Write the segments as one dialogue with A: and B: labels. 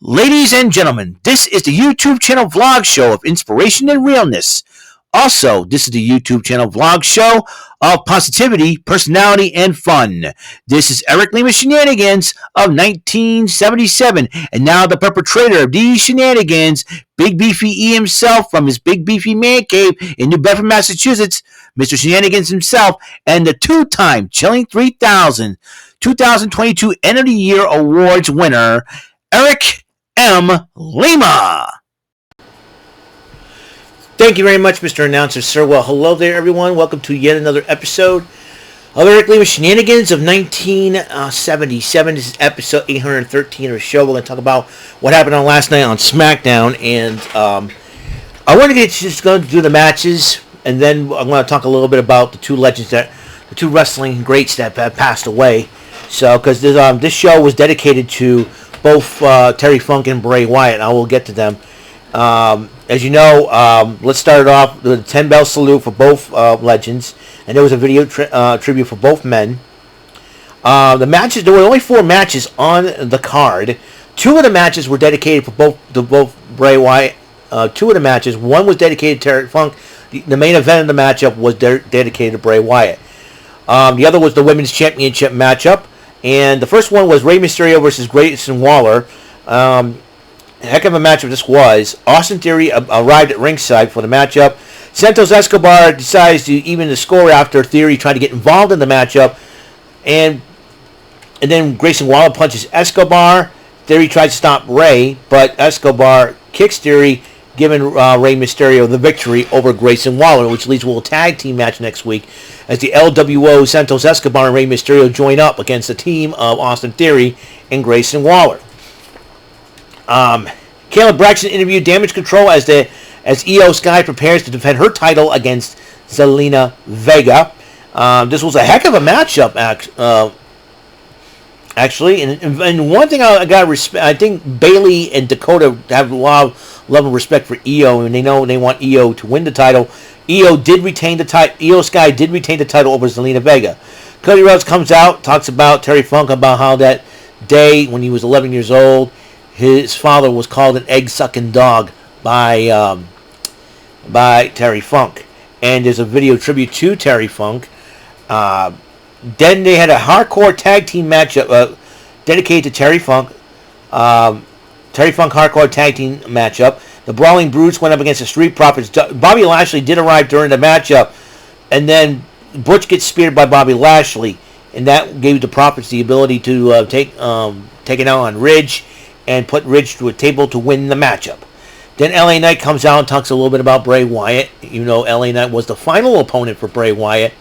A: Ladies and gentlemen, this is the YouTube channel vlog show of inspiration and realness. Also, this is the YouTube channel vlog show of positivity, personality, and fun. This is Eric Lima Shenanigans of 1977, and now the perpetrator of these shenanigans, Big Beefy E himself from his Big Beefy Man Cave in New Bedford, Massachusetts, Mr. Shenanigans himself, and the two-time Chilling 3000 2022 End of the Year Awards winner, Eric M. Lima. Thank you very much, Mr. Announcer, sir. Well, hello there, everyone. Welcome to yet another episode of Eric Lima Shenanigans of 1977. This is episode 813 of the show. We're going to talk about what happened on last night on SmackDown, and I want to just going to do the matches, and then I'm going to talk a little bit about the two legends the two wrestling greats that have passed away. So, because this show was dedicated to both Terry Funk and Bray Wyatt. I will get to them. As you know, let's start it off with a 10-bell salute for both legends, and there was a video tribute for both men. The matches, there were only 4 matches on the card. 2 of the matches were dedicated for both Bray Wyatt. 2 of the matches, one was dedicated to Terry Funk. The main event of the matchup was dedicated to Bray Wyatt. The other was the Women's Championship matchup. And the first one was Rey Mysterio versus Grayson Waller. Heck of a matchup this was. Austin Theory arrived at ringside for the matchup. Santos Escobar decides to even the score after Theory tried to get involved in the matchup. And then Grayson Waller punches Escobar. Theory tries to stop Rey, but Escobar kicks Theory, giving Rey Mysterio the victory over Grayson Waller, which leads to a tag team match next week as the LWO Santos Escobar and Rey Mysterio join up against the team of Austin Theory and Grayson Waller. Kayla Braxton interviewed Damage Control as Io Sky prepares to defend her title against Zelina Vega. This was a heck of a matchup, actually. And one thing I got respect, I think Bayley and Dakota have a lot of love and respect for Io, and they know they want Io to win the title. Io Sky did retain the title over Zelina Vega. Cody Rhodes comes out, talks about Terry Funk, about how that day when he was 11 years old, his father was called an egg-sucking dog by Terry Funk. And there's a video tribute to Terry Funk. Then they had a hardcore tag team matchup dedicated to Terry Funk. Terry Funk hardcore tag team matchup. The Brawling Brutes went up against the Street Profits. Bobby Lashley did arrive during the matchup, and then Butch gets speared by Bobby Lashley, and that gave the Profits the ability to take it out on Ridge and put Ridge to a table to win the matchup. Then LA Knight comes out and talks a little bit about Bray Wyatt. You know, LA Knight was the final opponent for Bray Wyatt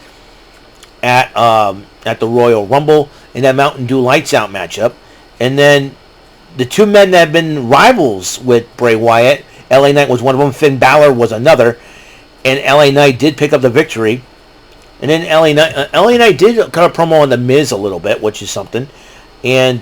A: at the Royal Rumble in that Mountain Dew Lights Out matchup. And then the two men that have been rivals with Bray Wyatt, LA Knight was one of them, Finn Balor was another, and LA Knight did pick up the victory. And then LA Knight did cut a promo on The Miz a little bit, which is something. And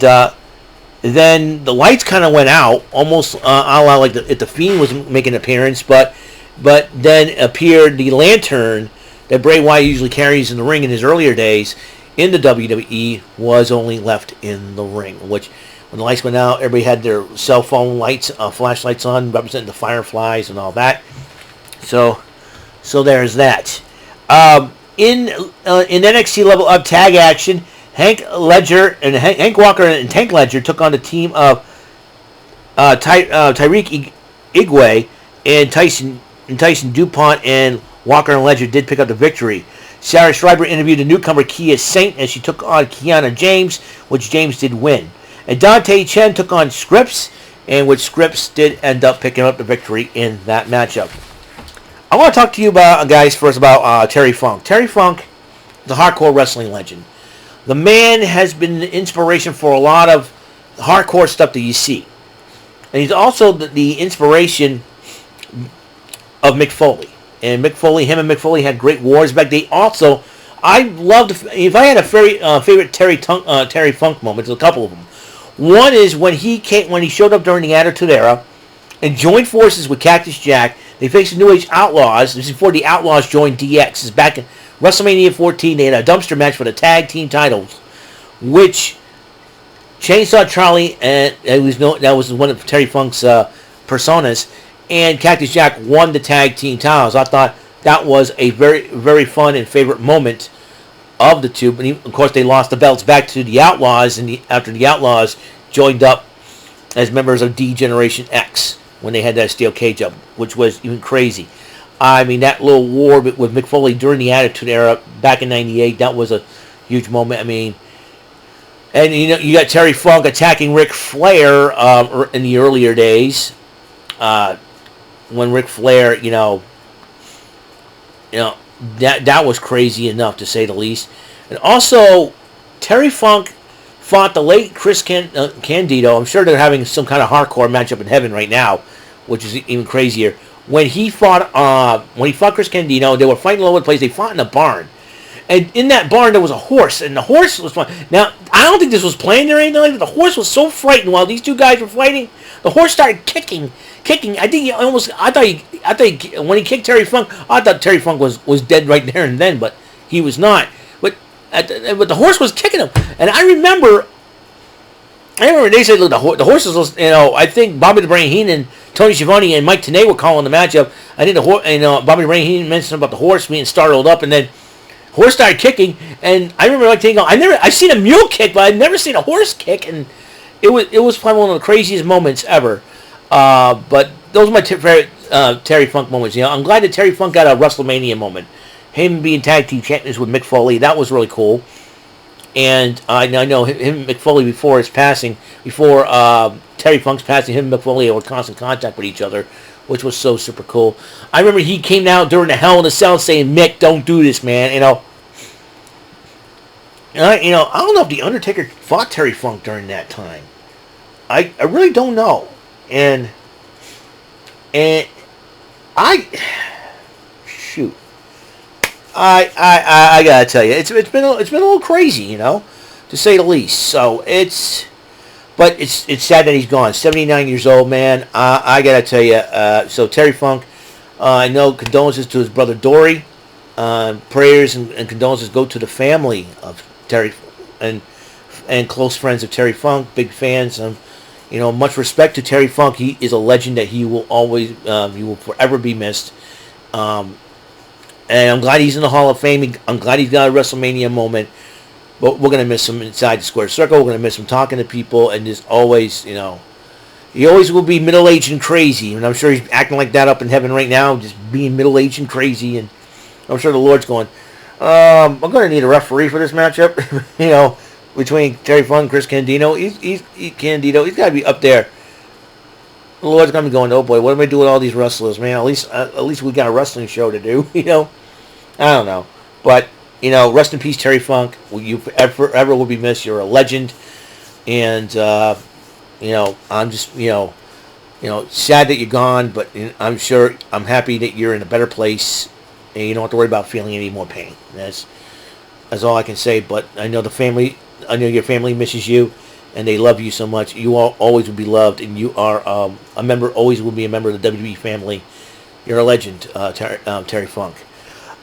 A: then the lights kind of went out, almost a la like if the Fiend was making an appearance, but then appeared the lantern that Bray Wyatt usually carries in the ring in his earlier days in the WWE was only left in the ring, which when the lights went out, everybody had their cell phone lights, flashlights on, representing the Fireflies and all that. So there's that. In NXT Level Up tag action, Hank Walker and Tank Ledger took on the team of Tyreek Igwe and Tyson DuPont, and Walker and Ledger did pick up the victory. Sarah Schreiber interviewed the newcomer Kia Saint as she took on Kiana James, which James did win. And Dante Chen took on Scripps, and which Scripps did end up picking up the victory in that matchup. I want to talk to you guys first about Terry Funk. Terry Funk is a hardcore wrestling legend. The man has been an inspiration for a lot of hardcore stuff that you see. And he's also the inspiration of Mick Foley. And him and Mick Foley had great wars back. They also, I loved, if I had a very favorite Terry Funk moment, there's a couple of them. One is when he showed up during the Attitude Era and joined forces with Cactus Jack. They faced the New Age Outlaws. This is before the Outlaws joined DX. This is back in WrestleMania 14. They had a dumpster match for the tag team titles, which Chainsaw Charlie, and that was one of Terry Funk's personas, and Cactus Jack won the tag team titles. I thought that was a very, very fun and favorite moment of the two. But of course, they lost the belts back to the Outlaws, and after the Outlaws joined up as members of D Generation X when they had that steel cage up, which was even crazy. I mean, that little war with Mick Foley during the Attitude Era back in '98, that was a huge moment. I mean, and you got Terry Funk attacking Ric Flair in the earlier days, when Ric Flair, that was crazy enough to say the least. And also, Terry Funk fought the late Chris Candido. I'm sure they're having some kind of hardcore matchup in heaven right now, which is even crazier. When he fought Chris Candido, they were fighting all over the place. They fought in a barn. And in that barn, there was a horse, and the horse was fun. Now, I don't think this was planned or anything, but the horse was so frightened while these two guys were fighting. The horse started kicking. I think when he kicked Terry Funk, I thought Terry Funk was dead right there and then, but he was not. But the horse was kicking him, and I remember they said, look, the horses was, I think Bobby the Brain Heenan, Tony Schiavone, and Mike Tenay were calling the matchup. I think Bobby the Brain Heenan mentioned about the horse being startled up, and then horse started kicking, and I remember like thinking, I've seen a mule kick, but I've never seen a horse kick, and it was probably one of the craziest moments ever. But those are my favorite Terry Funk moments. I'm glad that Terry Funk got a WrestleMania moment. Him being tag team champions with Mick Foley, that was really cool. And I know him and Mick Foley before Terry Funk's passing, him and Mick Foley were in constant contact with each other, which was so super cool. I remember he came out during the Hell in a Cell saying, "Mick, don't do this, man." I don't know if the Undertaker fought Terry Funk during that time. I really don't know. And I gotta tell you, it's been a little crazy, to say the least. So it's sad that he's gone. 79 years old, man. I gotta tell you. So Terry Funk, I know condolences to his brother Dory. Prayers and condolences go to the family of Terry and close friends of Terry Funk. Big fans. Much respect to Terry Funk. He is a legend that he will forever be missed. And I'm glad he's in the Hall of Fame. I'm glad he's got a WrestleMania moment. But we're going to miss him inside the square circle. We're going to miss him talking to people. And just always, he always will be middle-aged and crazy. And I'm sure he's acting like that up in heaven right now, just being middle-aged and crazy. And I'm sure the Lord's going, I'm going to need a referee for this matchup. Between Terry Funk and Chris Candido. He's Candido. He's got to be up there. The Lord's going to be going, oh boy, what am I doing with all these wrestlers, man? At least we got a wrestling show to do, I don't know. But, rest in peace, Terry Funk. You forever will be missed. You're a legend. And, I'm just, sad that you're gone, but I'm happy that you're in a better place and you don't have to worry about feeling any more pain. That's all I can say. But I know your family misses you. And they love you so much. You always will be loved, and you are always will be a member of the WWE family. You're a legend, Terry Funk.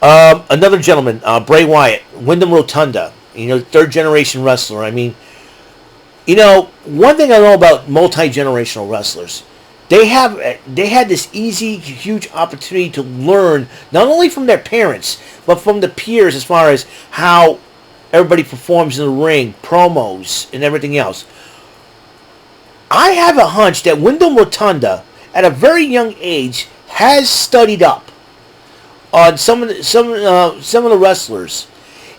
A: Another gentleman, Bray Wyatt, Wyndham Rotunda, third generation wrestler. I mean, one thing I know about multi-generational wrestlers, they had this easy, huge opportunity to learn not only from their parents, but from the peers as far as how everybody performs in the ring, promos, and everything else. I have a hunch that Wyndham Rotunda, at a very young age, has studied up on some of the wrestlers.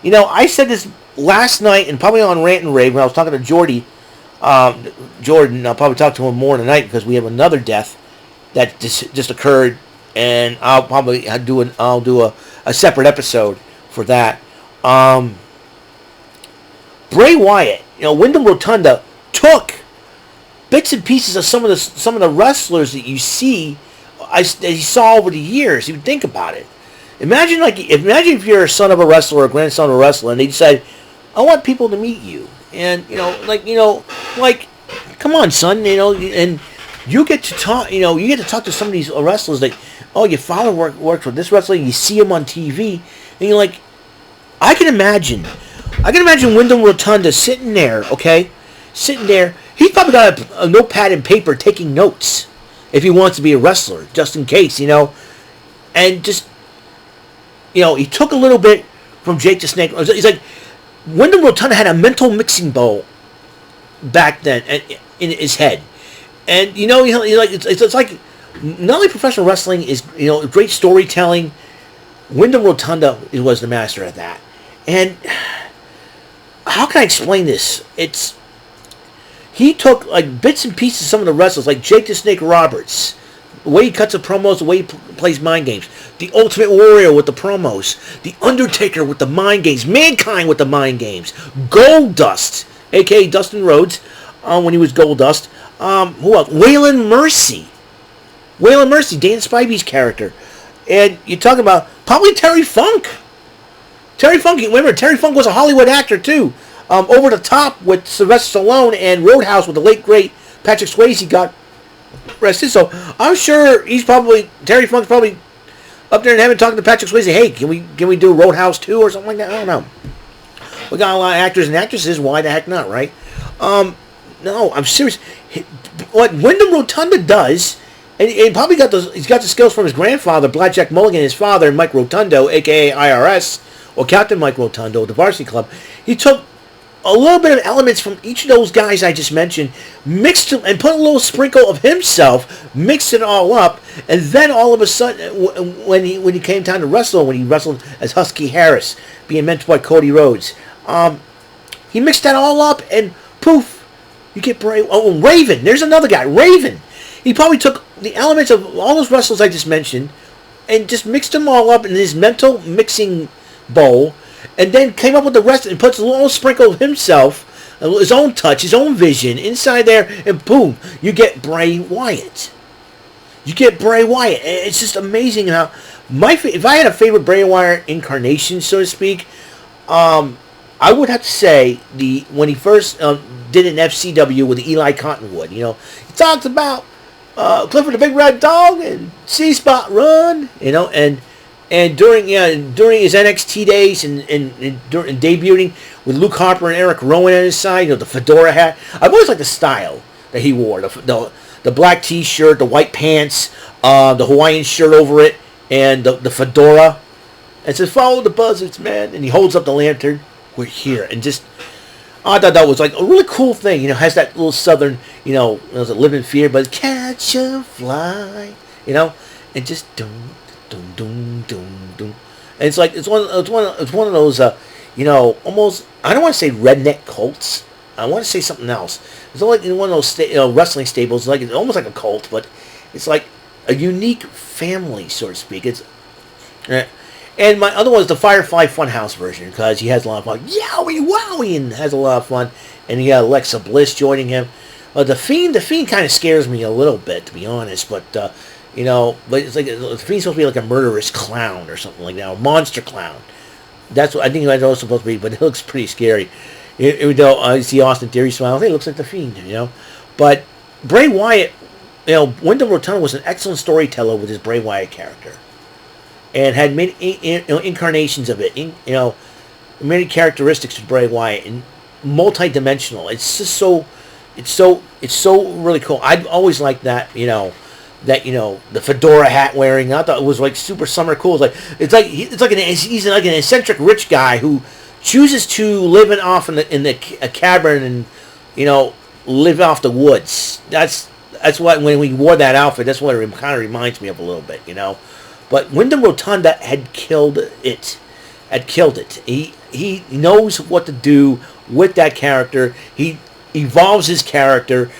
A: I said this last night, and probably on Rant and Rave when I was talking to Jordan. I'll probably talk to him more tonight because we have another death that just occurred, and I'll probably do a separate episode for that. Bray Wyatt, Wyndham Rotunda took bits and pieces of some of the wrestlers that you see, that he saw over the years. You would think about it. Imagine if you're a son of a wrestler or a grandson of a wrestler, and they decide, I want people to meet you, and come on, son, and you get to talk, to some of these wrestlers like, oh, your father worked with this wrestler, and you see him on TV, and you're like, I can imagine Wyndham Rotunda sitting there, okay? sitting there. He's probably got a notepad and paper taking notes if he wants to be a wrestler, just in case, And just, he took a little bit from Jake the Snake. He's like, Wyndham Rotunda had a mental mixing bowl back then in his head. And, it's like, not only professional wrestling is, great storytelling. Wyndham Rotunda was the master at that. And how can I explain this? He took like bits and pieces of some of the wrestlers, like Jake the Snake Roberts, the way he cuts the promos, the way he plays mind games, the Ultimate Warrior with the promos, the Undertaker with the mind games, Mankind with the mind games, Goldust, aka Dustin Rhodes, when he was Goldust. Who else? Waylon Mercy, Dan Spivey's character, and you're talking about probably Terry Funk. Remember, Terry Funk was a Hollywood actor too. Over the Top with Sylvester Stallone and Roadhouse with the late great Patrick Swayze got arrested. So I'm sure Terry Funk's probably up there in heaven talking to Patrick Swayze. Hey, can we do Roadhouse 2 or something like that? I don't know. We got a lot of actors and actresses. Why the heck not, right? No, I'm serious. What Wyndham Rotunda does, and he probably he's got the skills from his grandfather, Blackjack Mulligan, his father, Mike Rotundo, aka IRS, or Captain Mike Rotundo, the Varsity Club. He took a little bit of elements from each of those guys I just mentioned, mixed them, and put a little sprinkle of himself, mixed it all up, and then all of a sudden, when he came time to wrestle, when he wrestled as Husky Harris, being mentored by Cody Rhodes, he mixed that all up, and poof, you get Bray. Oh, Raven. There's another guy, Raven. He probably took the elements of all those wrestlers I just mentioned, and just mixed them all up in his mental mixing bowl, and then came up with the rest and puts a little sprinkle of himself, his own touch, his own vision inside there, and boom, you get Bray Wyatt. It's just amazing how if I had a favorite Bray Wyatt incarnation, so to speak, I would have to say when he first did an FCW with Eli Cottonwood. He talks about Clifford the Big Red Dog and C-Spot Run, and during his NXT days and debuting with Luke Harper and Eric Rowan at his side, the fedora hat. I've always liked the style that he wore. The black T-shirt, the white pants, the Hawaiian shirt over it, and the fedora. And says, "Follow the buzzards, man." And he holds up the lantern. We're here. And just, I thought that was like a really cool thing. Has that little southern, there's a live in fear, but catch a fly, and just dum dum dum dum dum. And it's like it's one of those almost, I don't want to say redneck cults. I want to say something else. It's like in one of those wrestling stables, like it's almost like a cult, but it's like a unique family, so to speak. And my other one is the Firefly Funhouse version, because he has a lot of fun. Yowie wowie, and has a lot of fun. And he got Alexa Bliss joining him. The Fiend kind of scares me a little bit, to be honest. But but it's like the Fiend's supposed to be like a murderous clown or something like that, a monster clown. That's what I think it was supposed to be, but it looks pretty scary. I see Austin Theory smile. Hey, it looks like the Fiend, But Bray Wyatt, Wyndham Rotunda was an excellent storyteller with his Bray Wyatt character, and had many incarnations of it. Many characteristics of Bray Wyatt, and multi-dimensional. It's just it's so really cool. I've always liked that. The fedora hat wearing. I thought it was like super summer cool. He's like an eccentric rich guy who chooses to live off in a cabin and live off the woods. That's what, when we wore that outfit, that's what it kind of reminds me of a little bit. But Wyndham Rotunda had killed it. He knows what to do with that character. He evolves his character.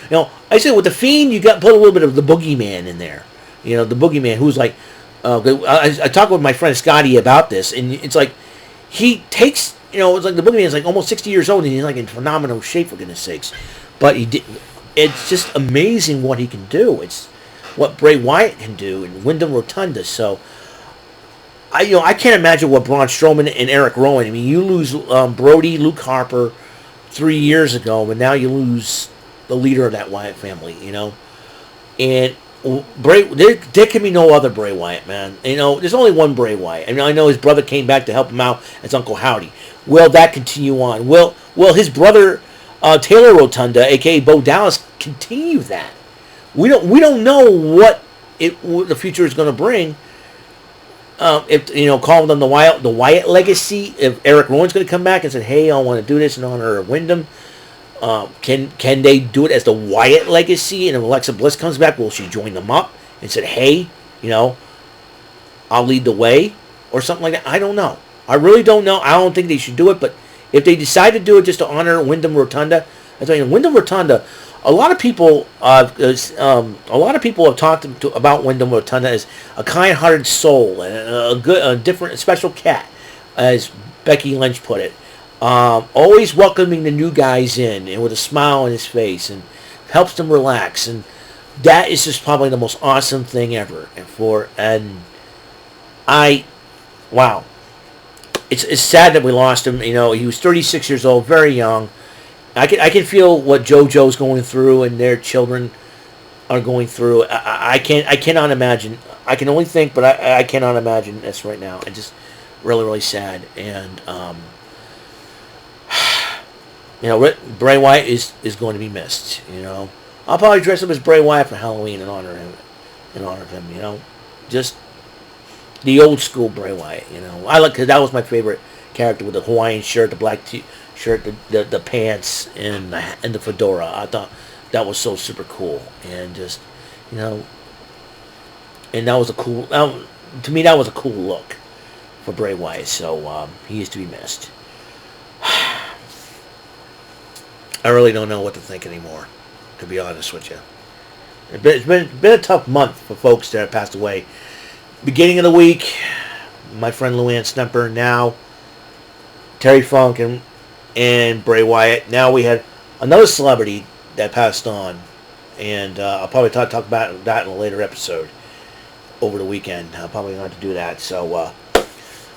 A: I said with the Fiend, you got put a little bit of the boogeyman in there. The boogeyman who's like, I talked with my friend Scotty about this, and it's like he takes, it's like the boogeyman is like almost 60 years old, and he's like in phenomenal shape, for goodness sakes. But it's just amazing what he can do. It's what Bray Wyatt can do, and Wyndham Rotunda. So I can't imagine what Braun Strowman and Eric Rowan. I mean, you lose Brody, Luke Harper 3 years ago, and now you lose the leader of that Wyatt family, And Bray, there can be no other Bray Wyatt, man. There's only one Bray Wyatt. I know his brother came back to help him out as Uncle Howdy. Will that continue on? Will his brother Taylor Rotunda, aka Bo Dallas, continue that. We don't know what the future is going to bring. If call them the Wyatt legacy. If Eric Rowan's going to come back and say, "Hey, I want to do this in honor of Wyndham," can they do it as the Wyatt legacy? And if Alexa Bliss comes back, will she join them up and say, "Hey, I'll lead the way," or something like that? I don't know. I really don't know. I don't think they should do it, but if they decide to do it just to honor Wyndham Rotunda, I tell you, Wyndham Rotunda. A lot of people have talked about Wyndham Rotunda as a kind-hearted soul and a different, special cat, as Becky Lynch put it. Always welcoming the new guys in and with a smile on his face and helps them relax, and that is just probably the most awesome thing ever. Wow, it's sad that we lost him. He was 36 years old, very young. I can feel what JoJo's going through and their children are going through. I cannot imagine. I can only think, but I cannot imagine this right now. It's just really, really sad. And Bray Wyatt is going to be missed. I'll probably dress up as Bray Wyatt for Halloween in honor of him. Just the old school Bray Wyatt. I like, because that was my favorite character, with the Hawaiian shirt, the black shirt, the pants, and the fedora. I thought that was so super cool, and just and that was a cool. To me, that was a cool look for Bray Wyatt. So he is to be missed. I really don't know what to think anymore, to be honest with you. It's been a tough month for folks that have passed away. Beginning of the week, my friend Luann Snepper. Now Terry Funk and Bray Wyatt. Now we had another celebrity that passed on, and I'll probably talk about that in a later episode over the weekend. I'll probably going to do that. So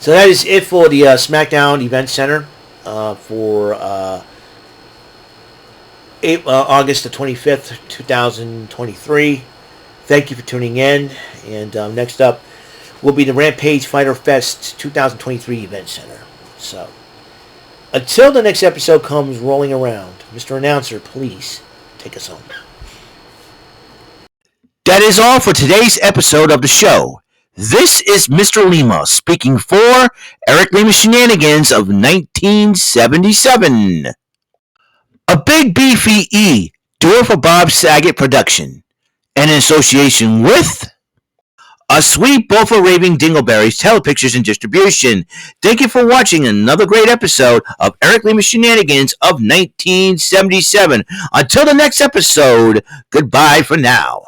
A: that is it for the SmackDown Event Center for August the 25th, 2023. Thank you for tuning in, and next up will be the Rampage Fighter Fest 2023 Event Center. So until the next episode comes rolling around, Mr. Announcer, please take us home. That is all for today's episode of the show. This is Mr. Lima speaking for Eric Lima Shenanigans of 1977. A Big Beefy E, do it for Bob Saget production, and in association with A Sweet Bowl for Raving Dingleberries Telepictures and Distribution. Thank you for watching another great episode of Eric Lima Shenanigans of 1977. Until the next episode, goodbye for now.